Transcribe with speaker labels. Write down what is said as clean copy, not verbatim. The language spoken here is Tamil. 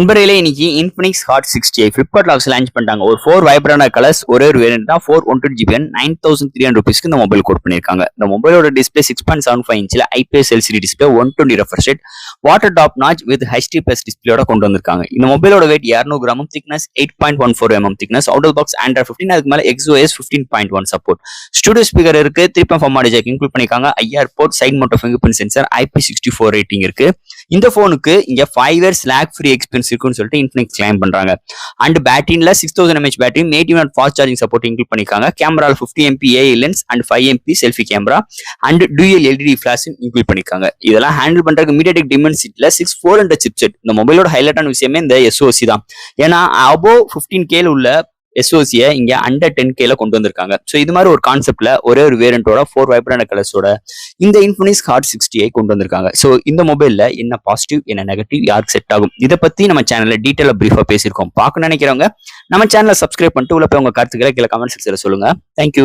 Speaker 1: நண்பர்களே இன்னைக்கு Infinix Hot 60i Flipkart லாக்ஸ் லான்ச் பண்ணிட்டாங்க. ஒரு 4 வைப்ரண்ட் கலர்ஸ் ஒரே ஒரு வேரியன்ட் தான் 412GB 9300 rupeesக்கு இந்த மொபைல் கோட் பண்ணிருக்காங்க. இந்த மொபைலோட டிஸ்பிளே 6.75 இன்ச்ல IPS LCD display 120 refresh rate water drop notch with HD+ டிஸ்பிளேயோட கொண்டு வந்திருக்காங்க. இந்த மொபைலோட weight 200 gram, thickness 8.14 mm thickness, out of box Android 15, அதுக்கு மேல XOS 15.1 சப்போர்ட். ஸ்டுடியோ ஸ்பீக்கர் இருக்கு, 3.5 ஆடியோ ஜாக் இன்க்ளூட் பண்ணிருக்காங்க, IR port, side mount fingerprint sensor, IP64 rating இருக்கு. இந்த போனுக்கு இங்க 5 years lag free experience இருக்குன்னு சொல்லிட்டு Infinix கிளைம் பண்றாங்க. அண்ட் பேட்டரியில 6000 mAh battery, 80 watt fast charging support include பண்ணிருக்காங்க. கேமரால 50 MP AI lens and 5 MP selfie camera and dual LED flash include பண்ணிருக்காங்க. இதெல்லாம் ஹேண்டில் பண்றதுக்கு MediaTek Dimensity 6400 சிப்செட். இந்த மொபைலோட ஹைலைட்டான விஷயமே இந்த SoC தான். ஏன்னா above 15K உள்ள SoC-ய இங்க அண்டர் 10K கொண்டு வந்திருக்காங்க. ஸோ இது மாதிரி ஒரு கான்செப்ட்ல ஒரே ஒரு வேரியண்டோட 4 வைப்ரண்ட் கலர்ஸோட இந்த Infinix Hot 60i கொண்டு வந்திருக்காங்க. ஸோ இந்த மொபைல்ல என்ன பாசிட்டிவ் என்ன நெகட்டிவ் யாருக்கு செட் ஆகும் இதை பத்தி நம்ம சேனல்ல டீட்டெயிலா பிரீஃபா பேசியிருக்கோம். பார்க்க நினைக்கிறவங்க நம்ம சேனலை சப்ஸ்கிரைப் பண்ணிட்டு உள்ள போய் உங்க கருத்துக்களை கீழே கமெண்ட் செக்ஷன்ல சொல்லுங்க. தேங்க்யூ.